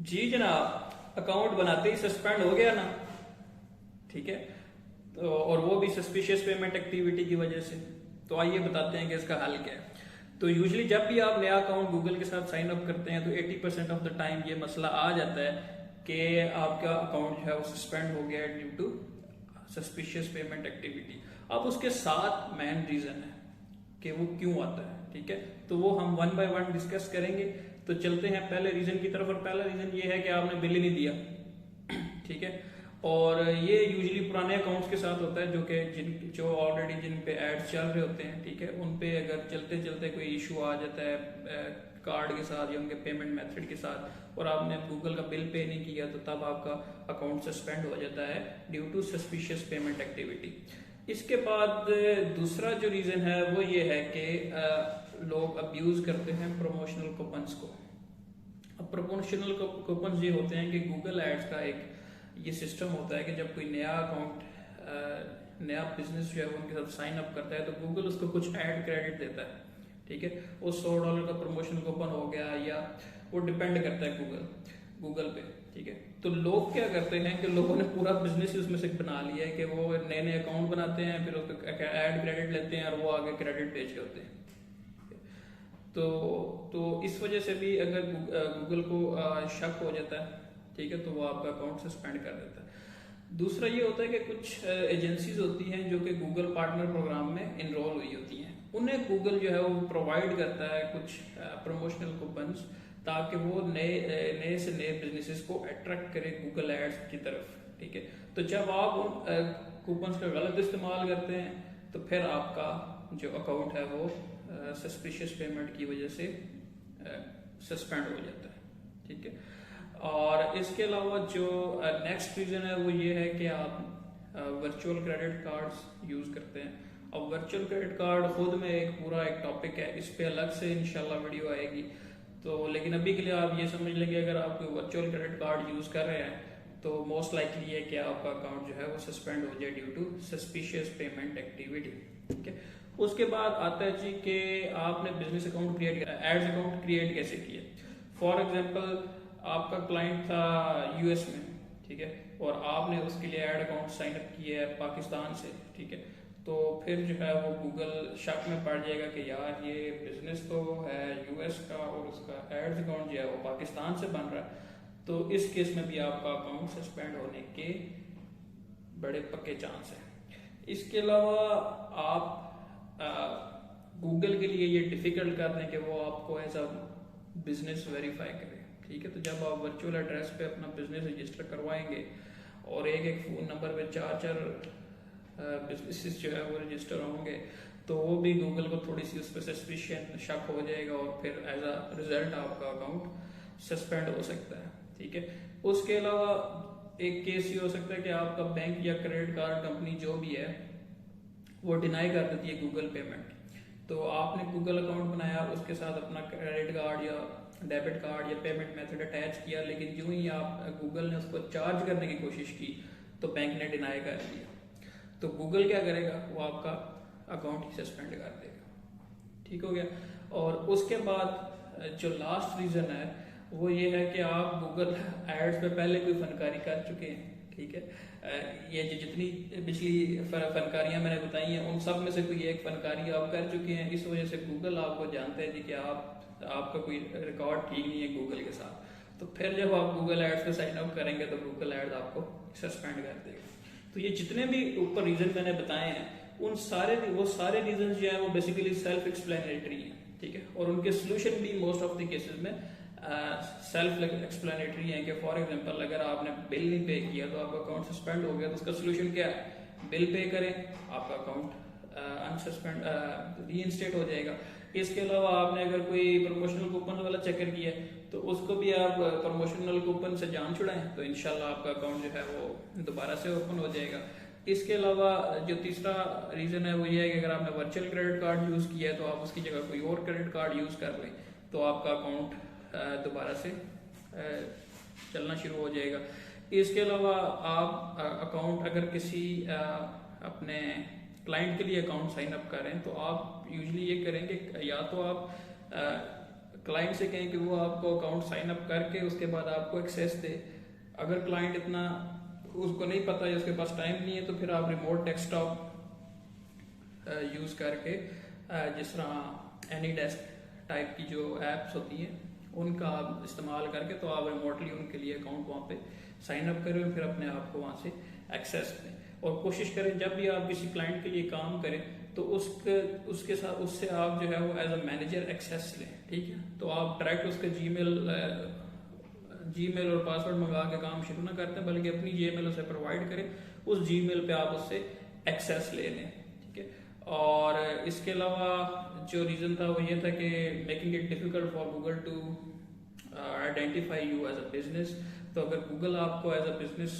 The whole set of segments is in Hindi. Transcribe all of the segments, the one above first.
जी जनाब, अकाउंट बनाते ही सस्पेंड हो गया ना। ठीक है, तो और वो भी सस्पिशियस पेमेंट एक्टिविटी की वजह से। तो आइए बताते हैं कि इसका हल क्या है। तो यूजली जब भी आप नया अकाउंट गूगल के साथ साइन अप करते हैं तो 80% ऑफ द टाइम ये मसला आ जाता है कि आपका अकाउंट जो है वो सस्पेंड हो गया है due to suspicious payment activity. अब उसके साथ मेन रीजन है कि वो क्यों आता है। ठीक है, तो वो हम वन बाय वन डिस्कस करेंगे। तो चलते हैं पहले रीजन की तरफ, और पहला रीजन ये है कि आपने बिल ही नहीं दिया। ठीक है, और ये यूजली पुराने अकाउंट्स के साथ होता है जो ऑलरेडी जिन पे एड्स चल रहे होते हैं। ठीक है, उन पे अगर चलते चलते कोई इशू आ जाता है कार्ड के साथ या उनके पेमेंट मेथड के साथ और आपने गूगल का बिल पे नहीं किया, तो तब आपका अकाउंट सस्पेंड हो जाता है due to suspicious payment activity. इसके बाद दूसरा जो रीजन है वो ये है कि लोग अब्यूज करते हैं प्रमोशनल कूपन्स को। अब प्रमोशनल कूपन्स ये होते हैं कि गूगल एड्स का एक ये सिस्टम होता है कि जब कोई नया अकाउंट नया बिजनेस जो है वो उनके साथ साइन अप करता है तो गूगल उसको कुछ ऐड क्रेडिट देता है। ठीक है, वो $100 का प्रमोशन कूपन हो गया, या वो डिपेंड करता है गूगल पे। ठीक है, तो लोग क्या करते हैं कि लोगों ने पूरा बिजनेस उसमें से बना लिया है कि वो नए नए अकाउंट बनाते हैं, फिर उसको ऐड क्रेडिट लेते हैं और वो आगे क्रेडिट बेच रहे होते हैं। तो इस वजह से भी अगर गूगल को शक हो जाता है, ठीक है, तो वो आपका अकाउंट सस्पेंड कर देता है। दूसरा ये होता है कि कुछ एजेंसीज होती हैं जो कि गूगल पार्टनर प्रोग्राम में इनरोल हुई होती हैं, उन्हें गूगल जो है वो प्रोवाइड करता है कुछ प्रमोशनल कूपन्स, ताकि वो नए से नए बिजनेसेस को अट्रैक्ट करे गूगल एड्स की तरफ। ठीक है, तो जब आप उन कूपन्स का गलत इस्तेमाल करते हैं तो फिर आपका जो अकाउंट है वो सस्पिशियस पेमेंट की वजह से सस्पेंड हो जाता है। ठीक है, और इसके अलावा जो नेक्स्ट रीजन है वो ये है कि आप वर्चुअल क्रेडिट कार्ड्स यूज करते हैं। अब वर्चुअल क्रेडिट कार्ड खुद में एक टॉपिक है, इस पे अलग से इंशाल्लाह वीडियो आएगी। तो लेकिन अभी के लिए आप ये समझ लेंगे, अगर आप कोई वर्चुअल क्रेडिट कार्ड यूज कर रहे हैं तो मोस्ट लाइकली है कि आपका अकाउंट जो है वो सस्पेंड हो जाए due to suspicious payment activity. ठीक है, उसके बाद आता है जी कि आपने बिजनेस अकाउंट क्रिएट किया, एड्स अकाउंट क्रिएट कैसे किए। फॉर एग्जांपल आपका क्लाइंट था यूएस में, ठीक है, और आपने उसके लिए एड अकाउंट साइन अप किया है पाकिस्तान से। ठीक है, तो फिर जो है वो गूगल शक में पड़ जाएगा कि यार ये बिजनेस तो है यूएस का और उसका एड्स अकाउंट जो है वो पाकिस्तान से बन रहा है। तो इस केस में भी आपका अकाउंट सस्पेंड होने के बड़े पक्के चांस हैं। इसके अलावा आप गूगल के लिए ये डिफिकल्ट कर दें कि वो आपको एज अ बिजनेस वेरीफाई करे। ठीक है, तो जब आप वर्चुअल एड्रेस पे अपना बिजनेस रजिस्टर करवाएंगे और एक फोन नंबर पे चार बिजनेसेस जो है वो रजिस्टर होंगे, तो वो भी गूगल को थोड़ी सी उस पर सस्पिशन शक हो जाएगा और फिर एज अ रिजल्ट आपका अकाउंट सस्पेंड हो सकता है। ठीक है, उसके अलावा एक केस ये हो सकता है कि आपका बैंक या क्रेडिट कार्ड कंपनी जो भी है वो डिनाई कर देती है गूगल पेमेंट। तो आपने गूगल अकाउंट बनाया, उसके साथ अपना क्रेडिट कार्ड या डेबिट कार्ड या पेमेंट मेथड अटैच किया, लेकिन जो ही आप गूगल ने उसको चार्ज करने की कोशिश की तो बैंक ने डिनाई कर दिया। तो गूगल क्या करेगा, वो आपका अकाउंट ही सस्पेंड कर देगा। ठीक हो गया। और उसके बाद जो लास्ट रीजन है वो ये है कि आप गूगल एड्स पे पहले कोई फनकारी कर चुके हैं। ठीक है, ये जो जितनी पिछली फनकारियां मैंने बताई हैं उन सब में से कोई एक फनकारी आप कर चुके हैं, इस वजह से गूगल आपको जानते हैं जी कि आपका कोई रिकॉर्ड ठीक नहीं है गूगल के साथ। तो फिर जब आप गूगल एड्स पे साइन अप करेंगे तो गूगल एड्स आपको सस्पेंड कर देगा। तो ये जितने भी ऊपर रीजन मैंने बताए हैं वो सारे रीजन जो है वो बेसिकली सेल्फ एक्सप्लेनेटरी हैं। ठीक है, और उनके सोल्यूशन भी मोस्ट ऑफ द केसेस में सेल्फ एक्सप्लेनेटरी है। कि फॉर एग्जांपल अगर आपने बिल नहीं पे किया तो आपका अकाउंट सस्पेंड हो गया, तो उसका सोल्यूशन क्या है, बिल पे करें, आपका अकाउंट अनसस्पेंड रीइंस्टेट हो जाएगा। इसके अलावा आपने अगर कोई प्रमोशनल कूपन वाला चक्कर किया तो उसको भी आप प्रमोशनल कूपन से जान छुड़ाएं, तो इंशाल्लाह आपका अकाउंट जो है वो दोबारा से ओपन हो जाएगा। इसके अलावा जो तीसरा रीजन है वो ये है कि अगर आपने वर्चुअल क्रेडिट कार्ड यूज किया है तो आप उसकी जगह कोई और क्रेडिट कार्ड यूज कर लें, तो आपका अकाउंट दोबारा से चलना शुरू हो जाएगा। इसके अलावा आप अकाउंट अगर किसी अपने क्लाइंट के लिए अकाउंट साइन अप करें तो आप यूजली ये करें कि या तो आप क्लाइंट से कहें कि वो आपको अकाउंट साइन अप करके उसके बाद आपको एक्सेस दे। अगर क्लाइंट इतना उसको नहीं पता है, उसके पास टाइम नहीं है, तो फिर आप रिमोट डेस्कटॉप यूज करके जिस तरह एनी डेस्क टाइप की जो एप्स होती हैं उनका आप इस्तेमाल करके तो आप रिमोटली उनके लिए अकाउंट वहाँ पे साइन अप करें, फिर अपने आप को वहाँ से एक्सेस दें। और कोशिश करें जब भी आप किसी क्लाइंट के लिए काम करें तो उसके साथ उससे आप जो है वो एज अ मैनेजर एक्सेस लें, ठीक है। तो आप डायरेक्ट उसके जीमेल और पासवर्ड मंगा के काम शुरू ना करते हैं, बल्कि अपनी जीमेल उसे प्रोवाइड करें, उस जीमेल पे आप उससे एक्सेस ले लें, ठीक है। और इसके अलावा जो रीज़न था वो ये था कि making it difficult for Google to identify you as a business. तो अगर गूगल आपको एज अ बिजनेस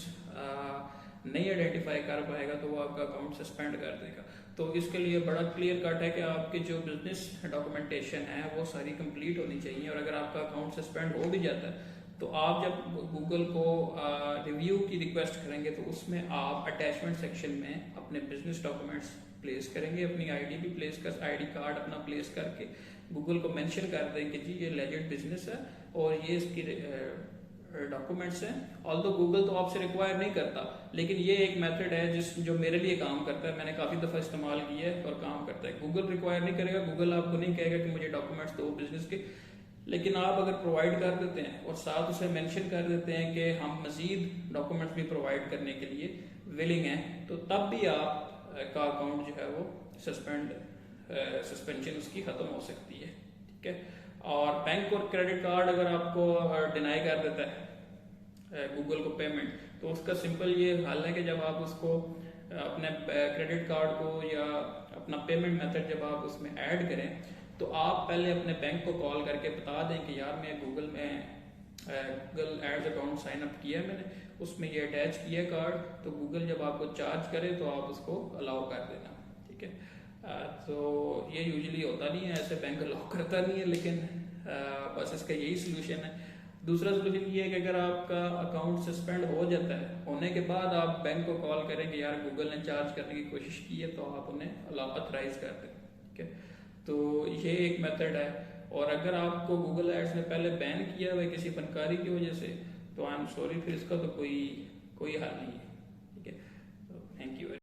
नहीं आइडेंटिफाई कर पाएगा तो वो आपका अकाउंट सस्पेंड कर देगा। तो इसके लिए बड़ा क्लियर कट है कि आपकी जो बिजनेस डॉक्यूमेंटेशन है वो सारी कंप्लीट होनी चाहिए। और अगर आपका अकाउंट सस्पेंड हो भी जाता है तो आप जब गूगल को रिव्यू की रिक्वेस्ट करेंगे तो उसमें आप अटैचमेंट सेक्शन में अपने बिजनेस डॉक्यूमेंट्स प्लेस करेंगे, अपनी आईडी भी प्लेस कर, आईडी कार्ड अपना प्लेस करके गूगल को मेंशन कर दें कि जी ये लेजिट बिजनेस है और ये इसकी डॉक्यूमेंट्स हैं। ऑल्दो गूगल तो आपसे रिक्वायर नहीं करता, लेकिन ये एक मेथड है जो मेरे लिए काम करता है, मैंने काफ़ी दफ़ा इस्तेमाल किया है और काम करता है। गूगल रिक्वायर नहीं करेगा, गूगल आपको नहीं कहेगा कि मुझे डॉक्यूमेंट्स दो बिजनेस के, लेकिन आप अगर प्रोवाइड कर देते हैं और साथ उसे मेंशन कर देते हैं कि हम मजीद डॉक्यूमेंट्स भी प्रोवाइड करने के लिए विलिंग हैं, तो तब भी आप का अकाउंट जो है वो सस्पेंशन उसकी ख़त्म हो सकती है, ठीक है। और बैंक और क्रेडिट कार्ड अगर आपको डिनाई कर देता है गूगल को पेमेंट, तो उसका सिंपल ये हल है कि जब आप उसको अपने क्रेडिट कार्ड को या अपना पेमेंट मेथड जब आप उसमें ऐड करें तो आप पहले अपने बैंक को कॉल करके बता दें कि यार मैं Google ads account sign up किया है मैंने, उसमें ये अटैच किया है कार्ड, तो गूगल जब आपको चार्ज करे तो आप उसको अलाउ कर देना, ठीक है। तो ये यूजुअली होता नहीं है, ऐसे बैंक अलाउ करता नहीं है, लेकिन बस इसका यही सोल्यूशन है। दूसरा सोल्यूशन ये है कि अगर आपका अकाउंट सस्पेंड हो जाता है, होने के बाद आप बैंक को कॉल करें कि यार गूगल ने चार्ज करने की कोशिश की है, तो आप उन्हें अलाउ अथराइज कर दें, ठीक है। तो ये एक मेथड है। और अगर आपको गूगल एड्स ने पहले बैन किया हुआ है किसी फनकारी की वजह से, तो आई एम सॉरी, फिर इसका तो कोई हल नहीं है, ठीक है। Thank you.